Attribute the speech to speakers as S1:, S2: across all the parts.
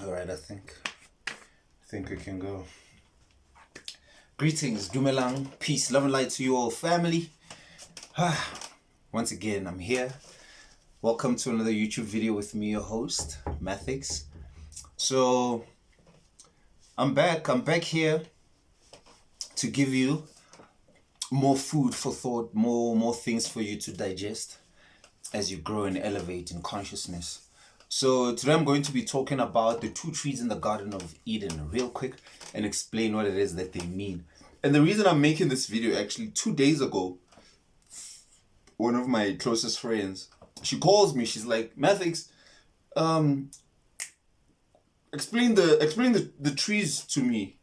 S1: All right, I think we can go. Greetings, Dumelang, peace, love and light to you all, family. Once again, I'm here. Welcome to another YouTube video with me, your host, Mathix. So, I'm back here to give you more food for thought, more things for you to digest as you grow and elevate in consciousness. So today I'm going to be talking about the two trees in the Garden of Eden real quick and explain what it is that they mean. And the reason I'm making this video, actually 2 days ago, one of my closest friends, she calls me, she's like, Mathix, explain the trees to me.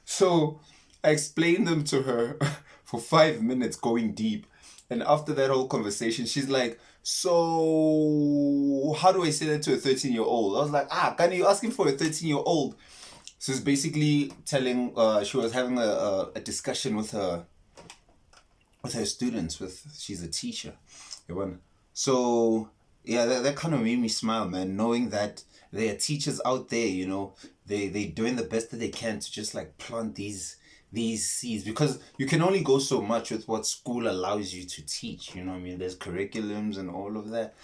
S1: So I explained them to her for 5 minutes, going deep. And after that whole conversation, she's like, so how do I say that to a 13-year-old? I was like, can you asking for a 13-year-old? So it's basically telling, she was having a discussion with her students. She's a teacher. So yeah, that kind of made me smile, man, knowing that there are teachers out there, you know, they doing the best that they can to just like plant these seeds, because you can only go so much with what school allows you to teach, you know what I mean? There's curriculums and all of that.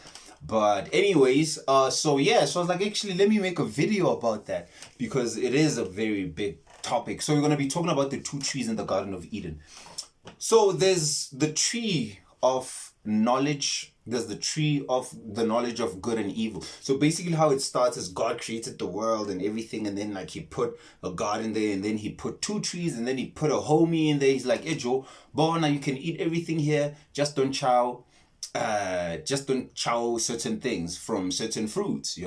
S1: But anyways, so I was like, actually, let me make a video about that, because it is a very big topic. So we're going to be talking about the two trees in the Garden of Eden. So there's the tree of knowledge, there's the tree of the knowledge of good and evil. So basically how it starts is God created the world and everything, and then like he put a garden there, and then he put two trees, and then he put a homie in there. He's like, hey Joe, now you can eat everything here, just don't chow certain things from certain fruits.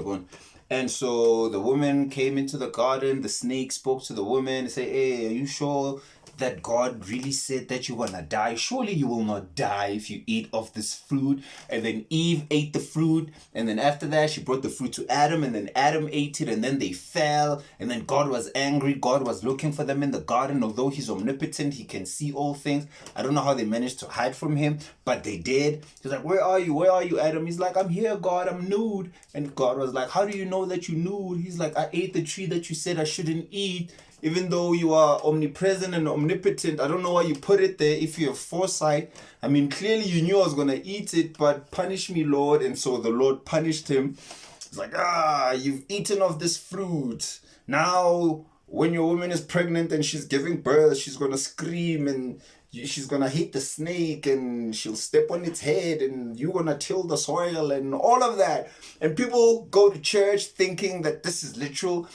S1: And so the woman came into the garden, the snake spoke to the woman and said, hey, are you sure that God really said that you're gonna die? Surely you will not die if you eat of this fruit. And then Eve ate the fruit, and then after that she brought the fruit to Adam, and then Adam ate it, and then they fell, and then God was angry. God was looking for them in the garden. Although he's omnipotent, he can see all things. I don't know how they managed to hide from him, but they did. He's like, where are you, Adam? He's like, I'm here, God, I'm nude. And God was like, how do you know that you're nude? He's like, I ate the tree that you said I shouldn't eat. Even though you are omnipresent and omnipotent, I don't know why you put it there if you have foresight. I mean, clearly you knew I was going to eat it, but punish me, Lord. And so the Lord punished him. It's like, you've eaten of this fruit. Now, when your woman is pregnant and she's giving birth, she's going to scream, and she's going to hit the snake, and she'll step on its head, and you're going to till the soil and all of that. And people go to church thinking that this is literal.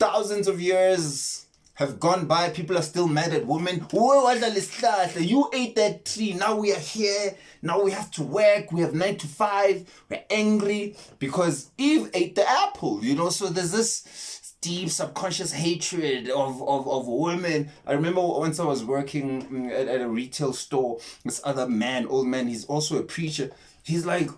S1: Thousands of years have gone by, people are still mad at women. You ate that tree, now we are here, now we have to work, we have 9 to 5, we're angry because Eve ate the apple, you know. So there's this deep subconscious hatred of women. I remember once I was working at a retail store, this other man, old man, he's also a preacher. He's like,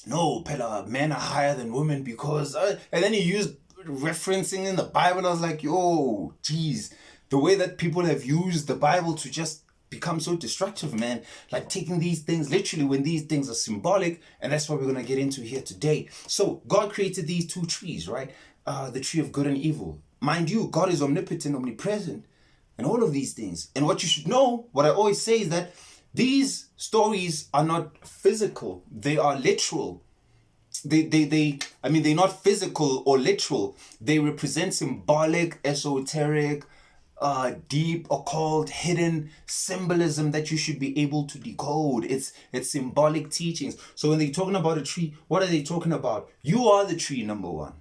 S1: no, Pella, men are higher than women because, and then he used referencing in the Bible. I was like, yo, geez, the way that people have used the Bible to just become so destructive, man. Like taking these things literally when these things are symbolic, and that's what we're going to get into here today. So God created these two trees, right? The tree of good and evil. Mind you, God is omnipotent, omnipresent, and all of these things. And what you should know, what I always say is that these stories are not physical, they are literal. They're not physical or literal. They represent symbolic, esoteric, deep, occult, hidden symbolism that you should be able to decode. It's symbolic teachings. So when they're talking about a tree, what are they talking about? You are the tree, number one.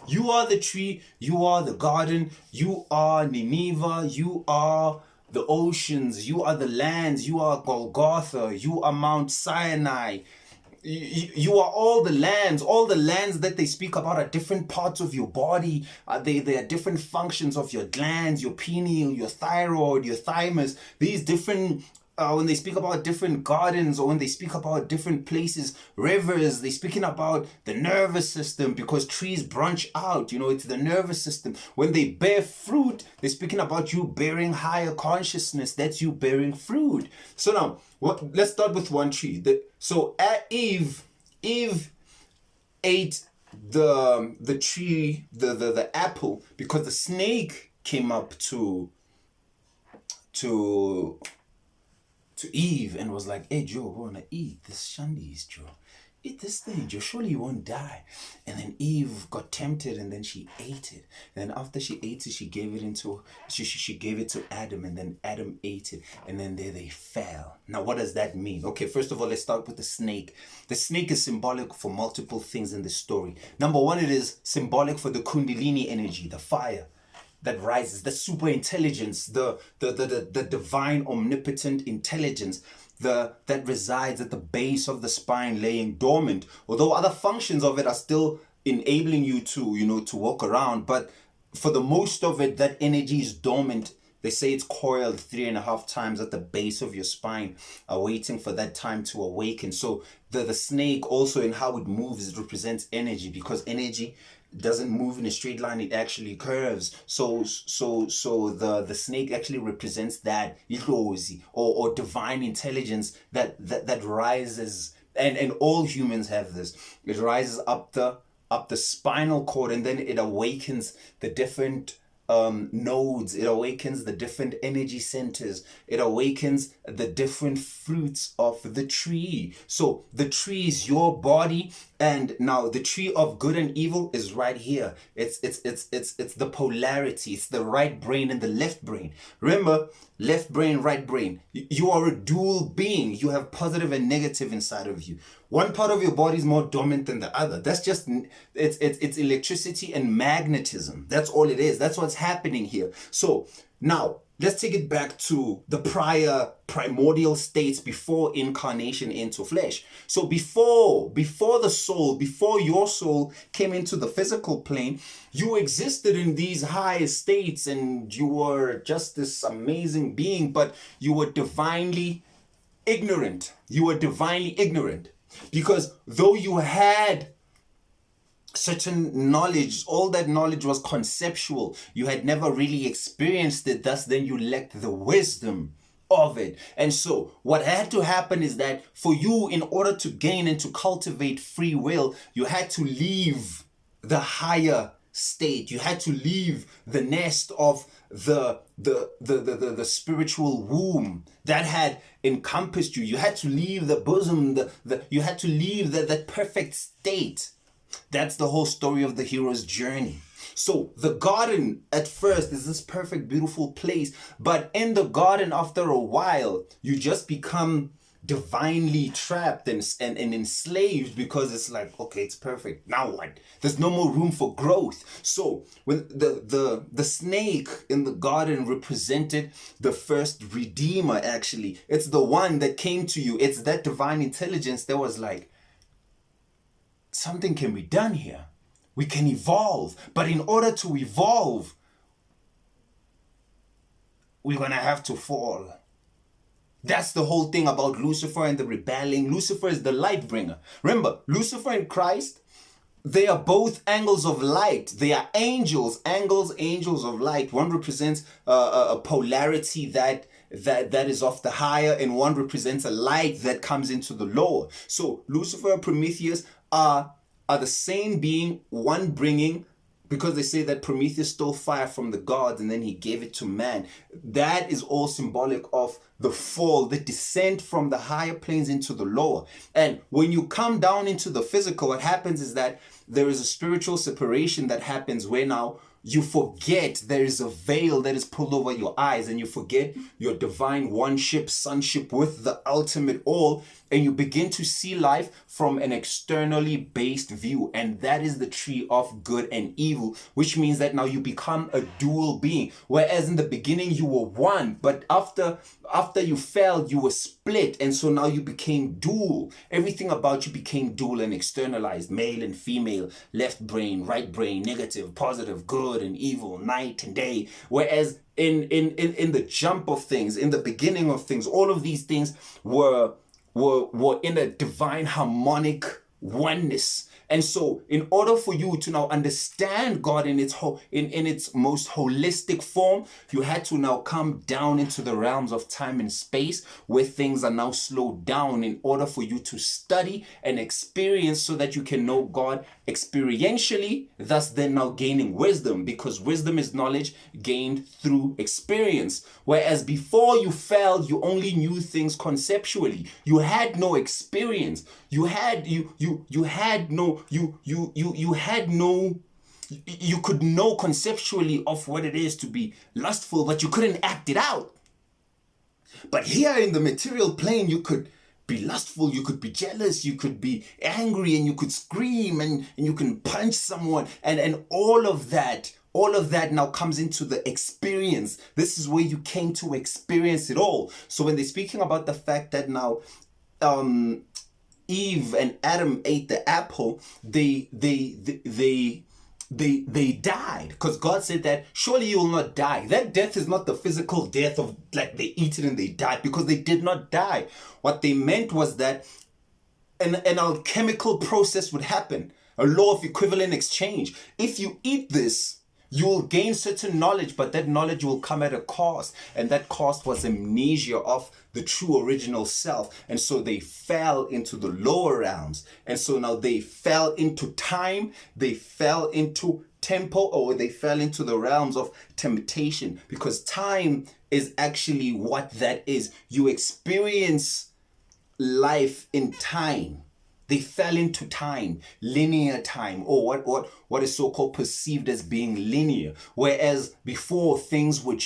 S1: You are the tree. You are the garden. You are Nineveh. You are the oceans. You are the lands. You are Golgotha. You are Mount Sinai. You are all the lands that they speak about are different parts of your body. They are different functions of your glands, your pineal, your thyroid, your thymus. These different when they speak about different gardens, or when they speak about different places, rivers, they're speaking about the nervous system, because trees branch out, it's the nervous system. When they bear fruit, they're speaking about you bearing higher consciousness. That's you bearing fruit. So now, let's start with one tree. So Eve ate the tree, the apple, because the snake came up to Eve and was like, hey Joe, we're gonna eat this shandies, Joe. Eat this thing, Joe, surely you won't die. And then Eve got tempted and then she ate it. And then after she ate it, she gave it to Adam, and then Adam ate it. And then there they fell. Now what does that mean? Okay, first of all, let's start with the snake. The snake is symbolic for multiple things in the story. Number one, it is symbolic for the Kundalini energy, the fire that rises, the super intelligence, the divine omnipotent intelligence that resides at the base of the spine, laying dormant. Although other functions of it are still enabling you to walk around, but for the most of it, that energy is dormant. They say it's coiled 3.5 times at the base of your spine, waiting for that time to awaken. So the snake also, in how it moves, it represents energy, because energy doesn't move in a straight line, it actually curves. So the snake actually represents that ilozi, or divine intelligence that rises, and all humans have this. It rises up the spinal cord, and then it awakens the different nodes. It awakens the different energy centers. It awakens the different fruits of the tree. So the tree is your body, and now the tree of good and evil is right here. It's the polarity. It's the right brain and the left brain. Remember, left brain, right brain. You are a dual being. You have positive and negative inside of you. One part of your body is more dominant than the other. That's just, it's electricity and magnetism. That's all it is. That's what's happening here. So now let's take it back to the primordial states before incarnation into flesh. So before your soul came into the physical plane, you existed in these high states, and you were just this amazing being, but you were divinely ignorant. Because though you had certain knowledge, all that knowledge was conceptual. You had never really experienced it, thus then you lacked the wisdom of it. And so what had to happen is that for you, in order to gain and to cultivate free will, you had to leave the higher state. You had to leave the nest of the spiritual womb that had encompassed you. You had to leave the bosom, you had to leave that perfect state. That's the whole story of the hero's journey. So the garden at first is this perfect, beautiful place, but in the garden, after a while, you just become divinely trapped and enslaved, because it's like, okay, it's perfect. Now what? There's no more room for growth. So when the snake in the garden represented the first redeemer, actually. It's the one that came to you. It's that divine intelligence that was like, something can be done here. We can evolve. But in order to evolve, we're going to have to fall. That's the whole thing about Lucifer and the rebelling. Lucifer is the light bringer. Remember, Lucifer and Christ, they are both angles of light. They are angels of light. One represents a polarity that is of the higher, and one represents a light that comes into the lower. So Lucifer and Prometheus are the same being, one bringing, because they say that Prometheus stole fire from the gods and then he gave it to man. That is all symbolic of the fall, the descent from the higher planes into the lower. And when you come down into the physical, what happens is that there is a spiritual separation that happens, where now you forget, there is a veil that is pulled over your eyes, and you forget your divine one-ship, sonship with the ultimate all, and you begin to see life from an externally based view. And that is the tree of good and evil, which means that now you become a dual being. Whereas in the beginning you were one, but after you fell, you were split, and so now you became dual. Everything about you became dual and externalized, male and female, left brain, right brain, negative, positive, good and evil, night and day. Whereas in the jump of things, in the beginning of things, all of these things were in a divine harmonic oneness. And so in order for you to now understand God in its in its most holistic form, you had to now come down into the realms of time and space where things are now slowed down in order for you to study and experience so that you can know God experientially, thus then now gaining wisdom, because wisdom is knowledge gained through experience. Whereas before you fell, you only knew things conceptually. You had no experience. You had you could know conceptually of what it is to be lustful, but you couldn't act it out. But here in the material plane, you could be lustful, you could be jealous, you could be angry, and you could scream, and you can punch someone, and all of that now comes into the experience. This is where you came to experience it all. So when they're speaking about the fact that now Eve and Adam ate the apple, they died, because God said that surely you will not die. That death is not the physical death of like they eat it and they died, because they did not die. What they meant was that an alchemical process would happen, a law of equivalent exchange. If you eat this, you will gain certain knowledge, but that knowledge will come at a cost. And that cost was amnesia of the true original self. And so they fell into the lower realms. And so now they fell into time, they fell into tempo, or they fell into the realms of temptation. Because time is actually what that is. You experience life in time. They fell into time, linear time, or what is so-called perceived as being linear. Whereas before, things were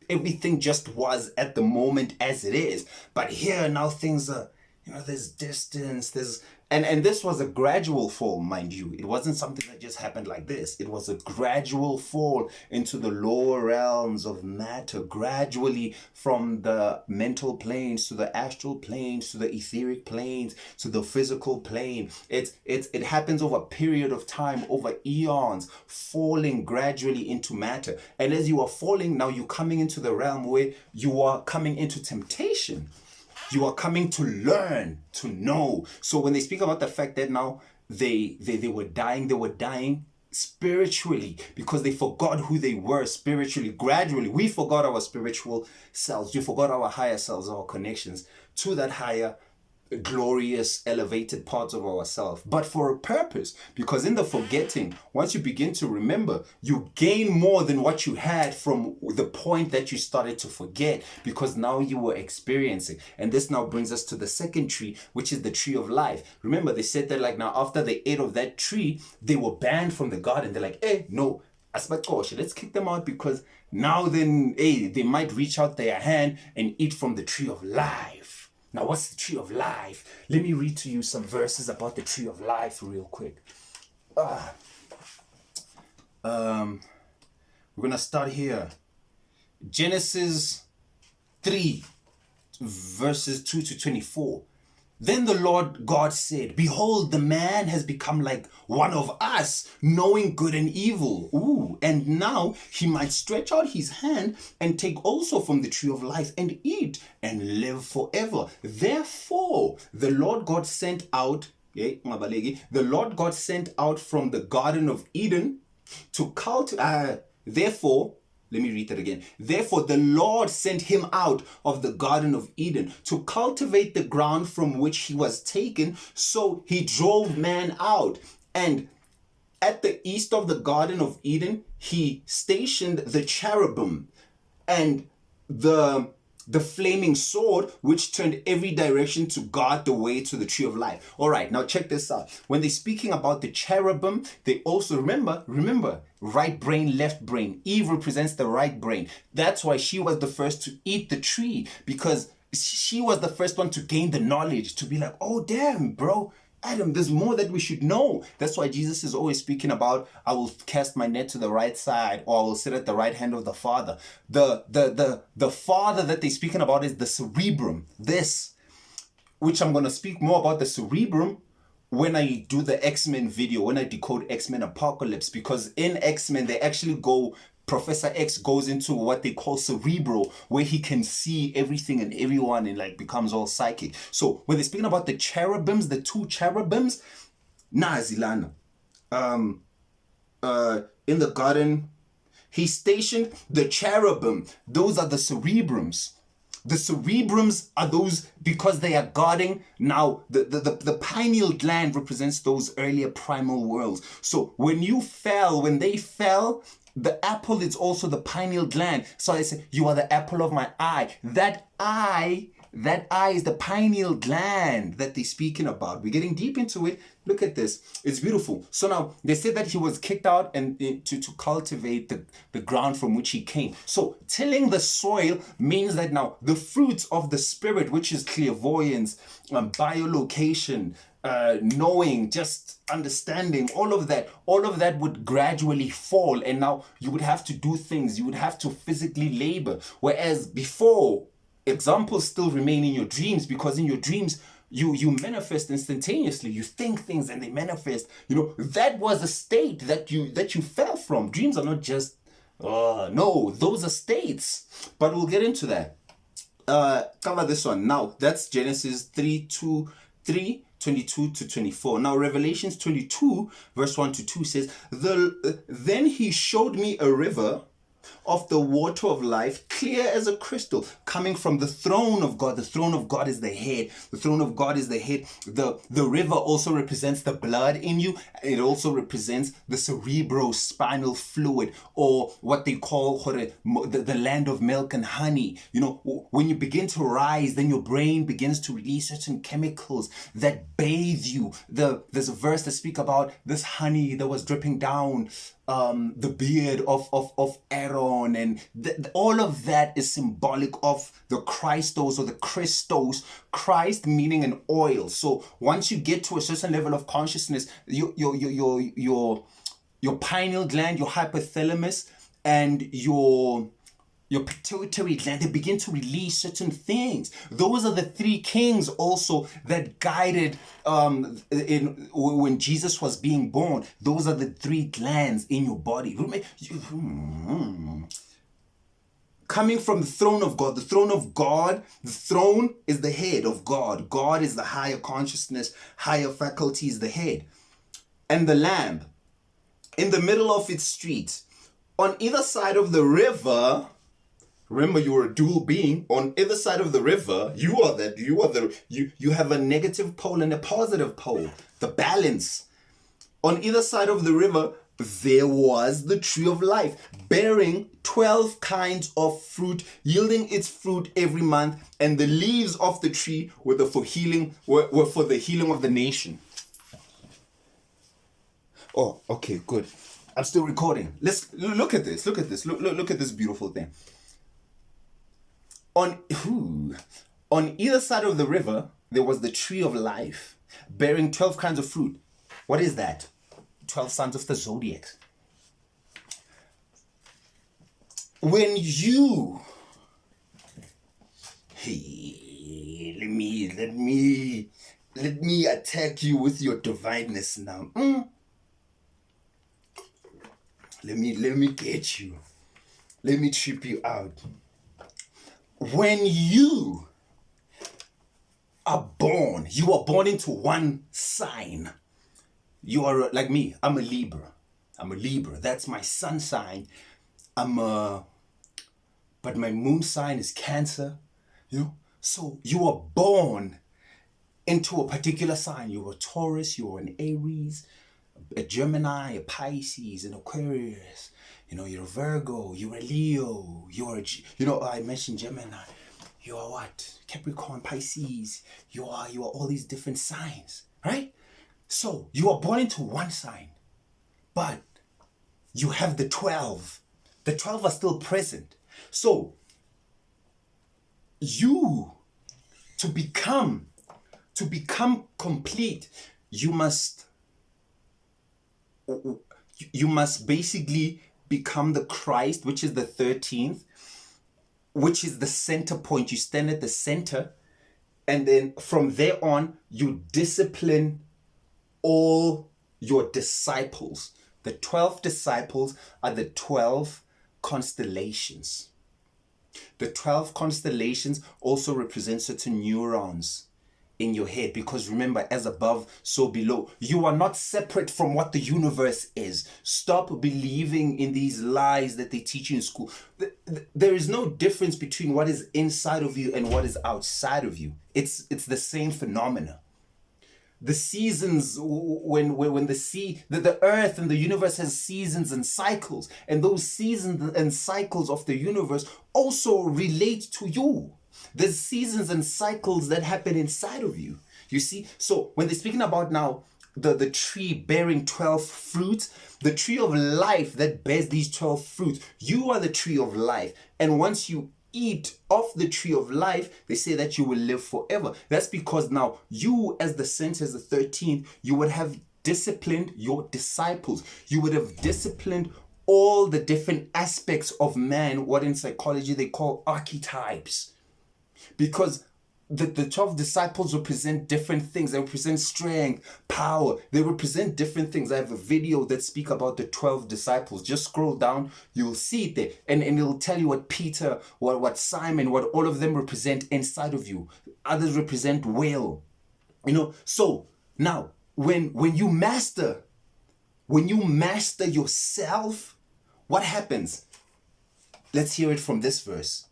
S1: everything just was at the moment as it is. But here now things are, there's distance, and this was a gradual fall, mind you. It wasn't something that just happened like this. It was a gradual fall into the lower realms of matter, gradually from the mental planes to the astral planes to the etheric planes to the physical plane. It happens over a period of time, over eons, falling gradually into matter. And as you are falling, now you're coming into the realm where you are coming into temptation. You are coming to learn, to know. So when they speak about the fact that now they were dying spiritually, because they forgot who they were spiritually. Gradually, we forgot our spiritual selves. We forgot our higher selves, our connections to that higher, glorious, elevated parts of ourselves, but for a purpose. Because in the forgetting, once you begin to remember, you gain more than what you had from the point that you started to forget, because now you were experiencing. And this now brings us to the second tree, which is the tree of life. Remember, they said that like now after they ate of that tree, they were banned from the garden. They're like, no, let's kick them out, because now then, they might reach out their hand and eat from the tree of life. Now, what's the tree of life? Let me read to you some verses about the tree of life real quick. We're going to start here. Genesis 3, verses 2 to 24. Then the Lord God said, behold, the man has become like one of us, knowing good and evil. And now he might stretch out his hand and take also from the tree of life and eat and live forever. Therefore, the Lord God sent out from the Garden of Eden to cultivate. Let me read that again. Therefore, the Lord sent him out of the Garden of Eden to cultivate the ground from which he was taken. So he drove man out. And at the east of the Garden of Eden, he stationed the cherubim and the flaming sword, which turned every direction to guard the way to the tree of life. All right, now check this out. When they're speaking about the cherubim, they also remember, right brain, left brain. Eve represents the right brain. That's why she was the first to eat the tree, because she was the first one to gain the knowledge, to be like, oh, damn, bro. Adam, there's more that we should know. That's why Jesus is always speaking about, I will cast my net to the right side, or I will sit at the right hand of the Father. The Father that they're speaking about is the cerebrum. This, which I'm going to speak more about the cerebrum when I do the X-Men video, when I decode X-Men Apocalypse, because in X-Men, they actually Professor X goes into what they call cerebral, where he can see everything and everyone and like becomes all psychic. So when they're speaking about the cherubims, the two cherubims, Nazilana. In the garden, he stationed the cherubim. Those are the cerebrums. The cerebrums are those because they are guarding. Now, the pineal gland represents those earlier primal worlds. So when they fell, the apple is also the pineal gland. So I say, you are the apple of my eye. That eye is the pineal gland that they're speaking about. We're getting deep into it. Look at this. It's beautiful. So now they said that he was kicked out and to cultivate the ground from which he came. So tilling the soil means that now the fruits of the spirit, which is clairvoyance, biolocation, knowing, just understanding, all of that would gradually fall. And now you would have to do things. You would have to physically labor. Whereas before, examples still remain in your dreams, because in your dreams you manifest instantaneously. You think things and they manifest. That was a state that you fell from. Dreams are not just no, those are states. But we'll get into that. Cover this one now. That's Genesis 22 to 24. Now Revelations 22 verse 1 to 2 says, then he showed me a river of the water of life, clear as a crystal, coming from the throne of God. The throne of God is the head. The throne of God is the head. The river also represents the blood in you. It also represents the cerebrospinal fluid, or what they call the land of milk and honey. When you begin to rise, then your brain begins to release certain chemicals that bathe you. There's a verse that speaks about this honey that was dripping down the beard of Aaron, and all of that is symbolic of the Christos or the Christos. Christ meaning an oil. So once you get to a certain level of consciousness, your pineal gland, your hypothalamus, and your pituitary gland, they begin to release certain things. Those are the three kings also that guided when Jesus was being born. Those are the three glands in your body. Coming from the throne of God. The throne of God, the throne is the head of God. God is the higher consciousness, higher faculties, the head. And the lamb in the middle of its street. On either side of the river. Remember, you're a dual being. On either side of the river, you have a negative pole and a positive pole. The balance. On either side of the river, there was the tree of life, bearing 12 kinds of fruit, yielding its fruit every month, and the leaves of the tree were for the healing of the nation. Oh, okay, good. I'm still recording. Let's look at this. Look at this. Look at this beautiful thing. On either side of the river, there was the tree of life, bearing 12 kinds of fruit. What is that? 12 signs of the zodiac. When you... Hey, let me attack you with your divineness now. Let me get you. Let me trip you out. When you are born into one sign. You are like me. I'm a Libra. That's my sun sign. But my moon sign is Cancer. So you are born into a particular sign. You're a Taurus. You're an Aries, a Gemini, a Pisces, an Aquarius. You're a Virgo, you're a Leo, I mentioned Gemini. You are what? Capricorn, Pisces. You are all these different signs, right? So you are born into one sign, but you have the 12. The 12 are still present. So to become complete, you must basically become the Christ, which is the 13th, which is the center point. You stand at the center, and then from there on, you discipline all your disciples. The 12 disciples are the 12 constellations. The 12 constellations also represent certain neurons in your head, because remember, as above, so below. You are not separate from what the universe is. Stop believing in these lies that they teach you in school. There is no difference between what is inside of you and what is outside of you. It's the same phenomena. The seasons, when the earth and the universe has seasons and cycles, and those seasons and cycles of the universe also relate to you. There's seasons and cycles that happen inside of you. You see? So when they're speaking about now the tree bearing 12 fruits, the tree of life that bears these 12 fruits, you are the tree of life. And once you eat of the tree of life, they say that you will live forever. That's because now you, as the saint, as the 13th, you would have disciplined your disciples. You would have disciplined all the different aspects of man, what in psychology they call archetypes. Because the 12 disciples represent different things. They represent strength, power. They represent different things. I have a video that speaks about the 12 disciples. Just scroll down, you'll see it there. And it'll tell you what Peter, what Simon, what all of them represent inside of you. Others represent will. So now when you master yourself, what happens? Let's hear it from this verse.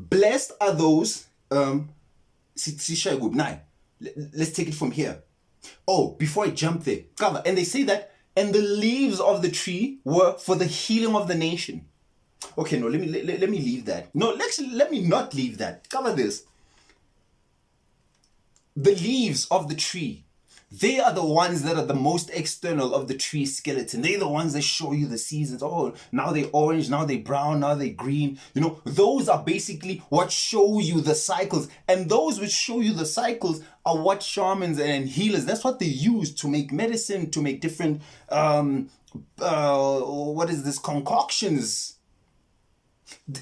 S1: Blessed are those, let's take it from here. Oh, before I jump there, cover. And they say that, and the leaves of the tree were for the healing of the nation. Okay, no, let me leave that. No, let me not leave that. Cover this. The leaves of the tree, they are the ones that are the most external of the tree skeleton. They're the ones that show you the seasons. Oh, now they're orange, now they're brown, now they're green. Those are basically what show you the cycles. And those which show you the cycles are what shamans and healers, that's what they use to make medicine, to make different, concoctions.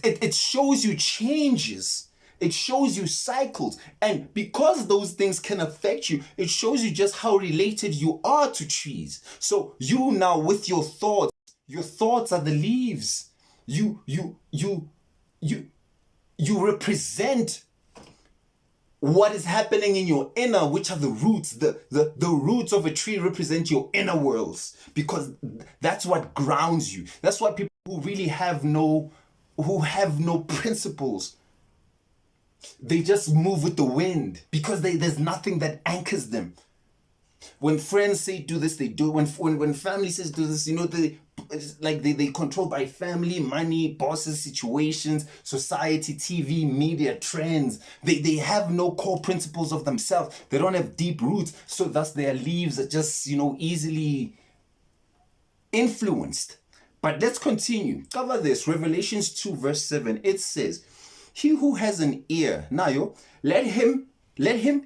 S1: It shows you changes. It shows you cycles. And because those things can affect you, it shows you just how related you are to trees. So you now, with your thoughts are the leaves. You represent what is happening in your inner, which are the roots. The roots of a tree represent your inner worlds, because that's what grounds you. That's why people who really have no principles, they just move with the wind, because there's nothing that anchors them. When friends say do this, they do. When family says do this, they controlled by family, money, bosses, situations, society, TV, media, trends. They have no core principles of themselves. They don't have deep roots. So thus their leaves are just, easily influenced. But let's continue. Cover this. Revelations 2 verse 7. It says, he who has an ear, Nayo, let him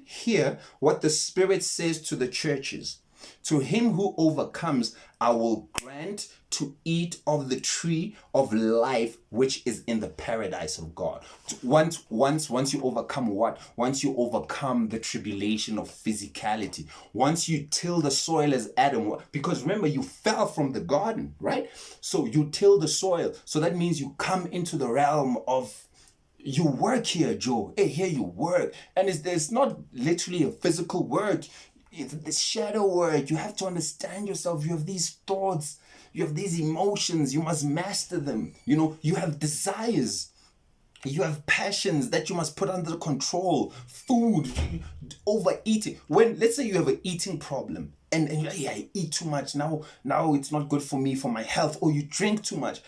S1: hear what the Spirit says to the churches. To him who overcomes, I will grant to eat of the tree of life, which is in the paradise of God. Once you overcome what? Once you overcome the tribulation of physicality. Once you till the soil as Adam, because remember, you fell from the garden, right? So you till the soil. So that means you come into the realm of, you work here, Joe. Hey, here you work. And it's not literally a physical work. It's shadow work. You have to understand yourself. You have these thoughts. You have these emotions. You must master them. You have desires. You have passions that you must put under control. Food, overeating. Let's say you have an eating problem. And you're like, yeah, I eat too much. Now it's not good for me, for my health. Or you drink too much.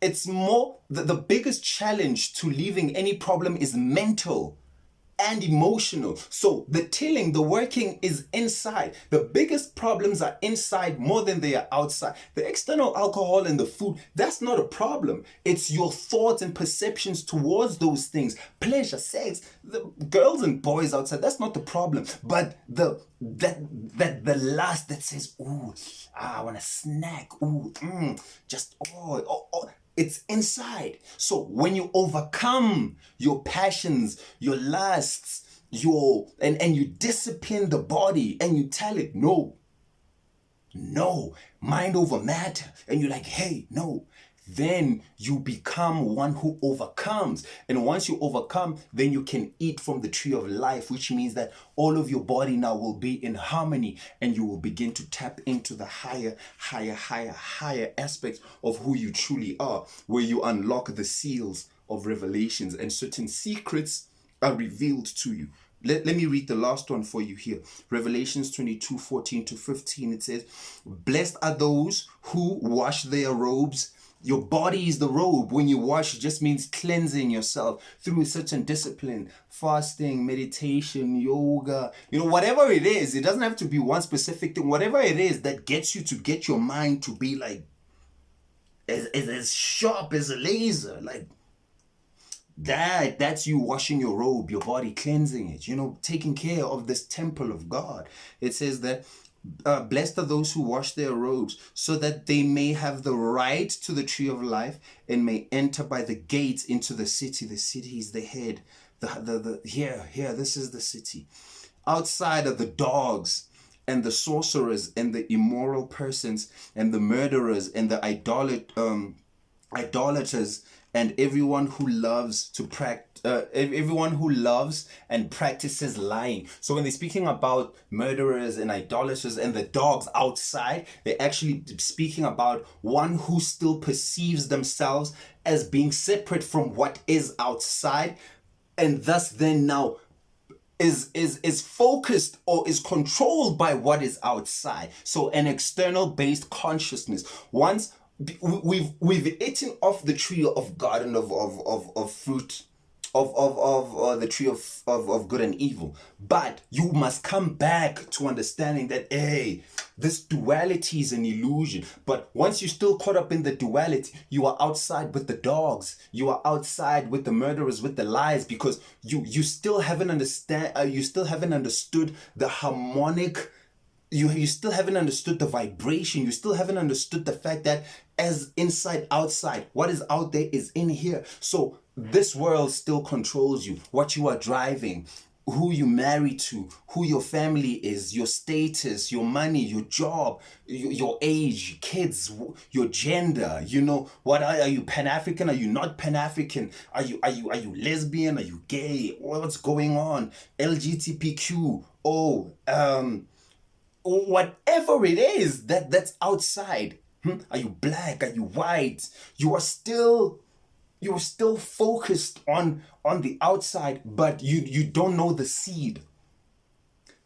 S1: It's more, the biggest challenge to leaving any problem is mental and emotional. So the tilling, the working is inside. The biggest problems are inside more than they are outside. The external alcohol and the food, that's not a problem. It's your thoughts and perceptions towards those things. Pleasure, sex, the girls and boys outside, that's not the problem. But the lust that says, ooh, I want a snack, ooh, it's inside. So when you overcome your passions, your lusts, and you discipline the body, and you tell it no, mind over matter, and you're like, hey, no, then you become one who overcomes. And once you overcome, then you can eat from the tree of life, which means that all of your body now will be in harmony, and you will begin to tap into the higher aspects of who you truly are, where you unlock the seals of revelations and certain secrets are revealed to you. Let me read the last one for you here. Revelations 22:14-15. It says, blessed are those who wash their robes. Your body is the robe. When you wash, it just means cleansing yourself through a certain discipline, fasting, meditation, yoga, whatever it is. It doesn't have to be one specific thing. Whatever it is that gets you to get your mind to be like as sharp as a laser, like that's you washing your robe, your body, cleansing it, taking care of this temple of God. It says that blessed are those who wash their robes, so that they may have the right to the tree of life and may enter by the gates into the city. The city is the head. Here, this is the city. Outside are the dogs and the sorcerers and the immoral persons and the murderers and the idolaters and everyone who loves and practices lying. So when they're speaking about murderers and idolaters and the dogs outside, they're actually speaking about one who still perceives themselves as being separate from what is outside, and thus then now is focused or is controlled by what is outside. So an external based consciousness. Once we've eaten off the tree of God and of fruit of the tree of good and evil, but you must come back to understanding that this duality is an illusion. But once you're still caught up in the duality, you are outside with the dogs, you are outside with the murderers, with the lies, because you still haven't understood the harmonic. You still haven't understood the vibration. You still haven't understood the fact that as inside, outside, what is out there is in here. So this world still controls you. What you are driving, who you marry to, who your family is, your status, your money, your job, your age, kids, your gender. What are you, Pan-African? Are you not Pan-African? Are you lesbian? Are you gay? What's going on? LGBTQ. Whatever it is that's outside. Are you black? Are you white? You are still focused on the outside, but you don't know the seed.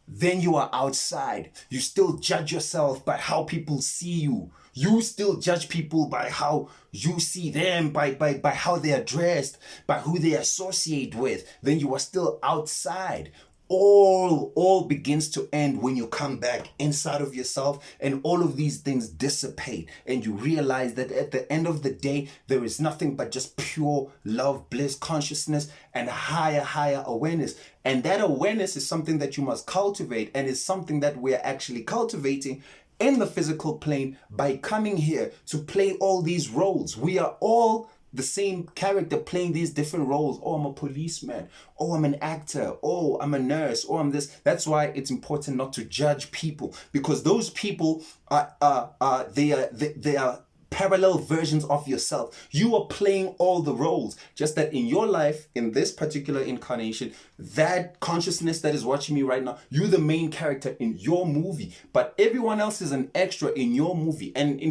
S1: Then you are outside. You still judge yourself by how people see you. You still judge people by how you see them, by how they are dressed, by who they associate with. Then you are still outside. All begins to end when you come back inside of yourself, and all of these things dissipate, and you realize that at the end of the day, there is nothing but just pure love, bliss, consciousness, and higher awareness. And that awareness is something that you must cultivate, and is something that we're actually cultivating in the physical plane by coming here to play all these roles. We are all the same character playing these different roles. Oh, I'm a policeman. Oh, I'm an actor. Oh, I'm a nurse. Oh, I'm this. That's why it's important not to judge people, because those people they are parallel versions of yourself. You are playing all the roles. Just that in your life, in this particular incarnation, that consciousness that is watching me right now, you're the main character in your movie, but everyone else is an extra in your movie. And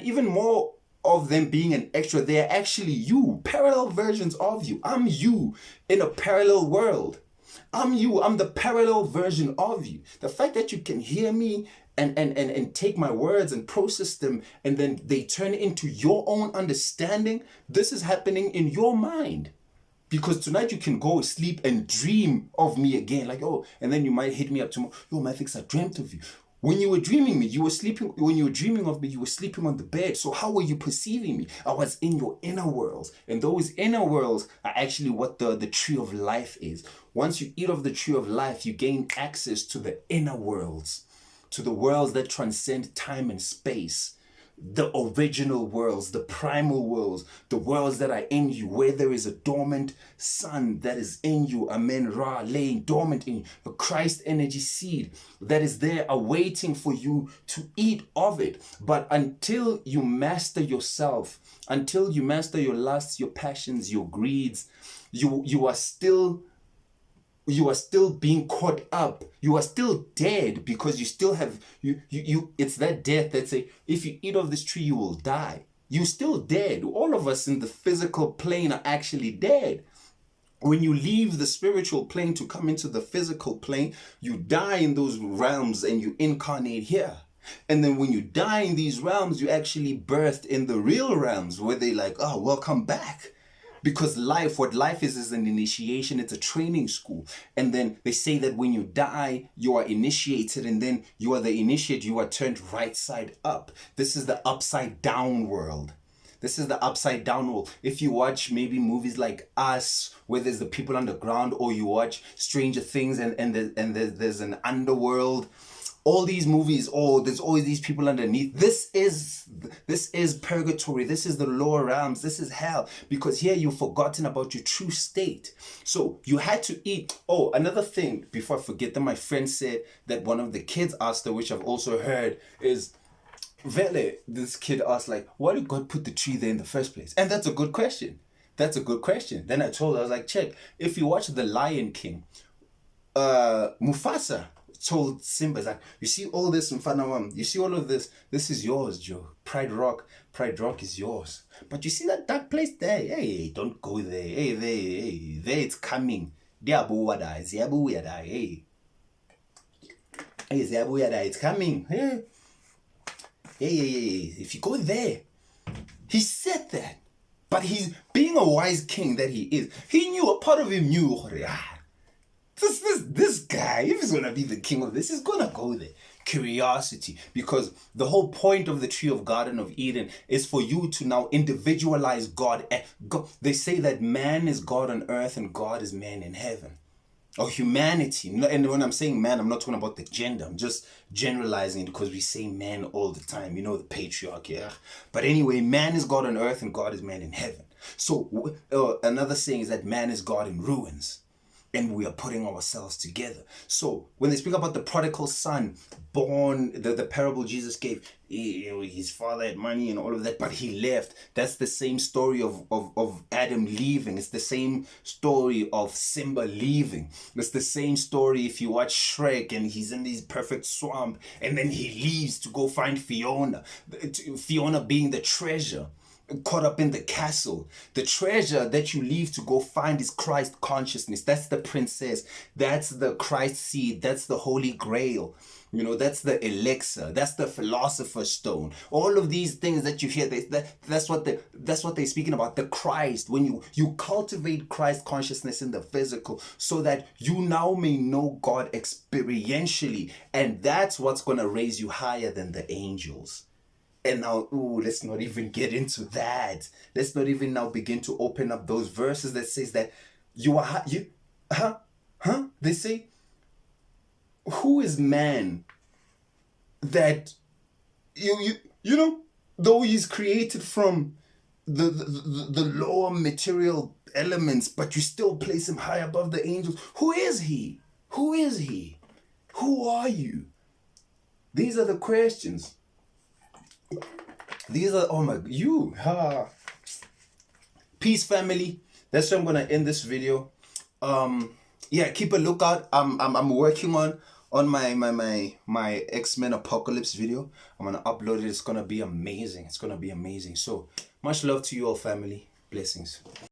S1: even more of them being an extra, they're actually you, parallel versions of you. I'm you in a parallel world. I'm you. I'm the parallel version of you. The fact that you can hear me and take my words and process them, and then they turn into your own understanding, this is happening in your mind. Because tonight you can go sleep and dream of me again, like, and then you might hit me up tomorrow. Mathix, I dreamt of you. When you were dreaming me, you were sleeping. When you were dreaming of me, you were sleeping on the bed. So how were you perceiving me? I was in your inner worlds. And those inner worlds are actually what the tree of life is. Once you eat of the tree of life, you gain access to the inner worlds, to the worlds that transcend time and space. the original worlds, the primal worlds, the worlds that are in you, where there is a dormant sun that is in you, Amen Ra, laying dormant in you, the Christ energy seed that is there awaiting for you to eat of it. But until you master yourself, until you master your lusts, your passions, your greeds, you are still being caught up. You are still dead, because you still have you it's that death that say, if you eat of this tree you will die. You're still dead. All of us in the physical plane are actually dead. When you leave the spiritual plane to come into the physical plane, you die in those realms and you incarnate here. And then when you die in these realms, you actually birthed in the real realms, where they like, oh, welcome back. Because what life is an initiation. It's a training school. And then they say that when you die, you are initiated, and then you are the initiate. You are turned right side up. This is the upside down world. This is the upside down world. If you watch maybe movies like Us, where there's the people underground, or you watch Stranger Things and there's an underworld, all these movies, there's always these people underneath. This is purgatory. This is the lower realms. This is hell, because here you've forgotten about your true state. So you had to eat. Oh, another thing before I forget, that my friend said that one of the kids asked her, which I've also heard, is Vele, this kid asked, like, why did God put the tree there in the first place? And that's a good question. That's a good question. Then I told her, I was like, check, if you watch The Lion King, Mufasa told Simba, like, you see all this, Mfanawam, you see all of this is yours, Joe. Pride Rock is yours. But you see that dark place there? Hey, don't go there. Hey, there it's coming. Hey, it's coming. Hey, if you go there. He said that. But he's being a wise king that he is. He knew, a part of him knew, this guy, if he's gonna be the king of this, he's gonna go there. Curiosity, because the whole point of the tree of Garden of Eden is for you to now individualize God. They say that man is God on earth and God is man in heaven, or humanity. And when I'm saying man, I'm not talking about the gender. I'm just generalizing it, because we say man all the time. You know, the patriarchy. Yeah? But anyway, man is God on earth and God is man in heaven. So another saying is that man is God in ruins, and we are putting ourselves together. So when they speak about the prodigal son born, the parable Jesus gave, his father had money and all of that, but he left. That's the same story of Adam leaving. It's the same story of Simba leaving. It's the same story if you watch Shrek, and he's in this perfect swamp, and then he leaves to go find Fiona. Fiona being the treasure caught up in the castle. The treasure that you leave to go find is Christ consciousness. That's the princess. That's the Christ seed. That's the Holy Grail. You know, that's the elixir. That's the philosopher's stone. All of these things that you hear, that's what they're speaking about. The Christ. When you cultivate Christ consciousness in the physical, so that you now may know God experientially, and that's what's going to raise you higher than the angels. And now, let's not even get into that. Let's not even now begin to open up those verses that says that They say, who is man that you know, though he's created from the lower material elements, but you still place him high above the angels? Who is he? Who is he? Who are you? These are the questions. These are, Peace, family. That's where I'm gonna end this video. Keep a lookout. I'm working on my X-Men Apocalypse video. I'm gonna upload it. It's gonna be amazing. So much love to you all, family. Blessings.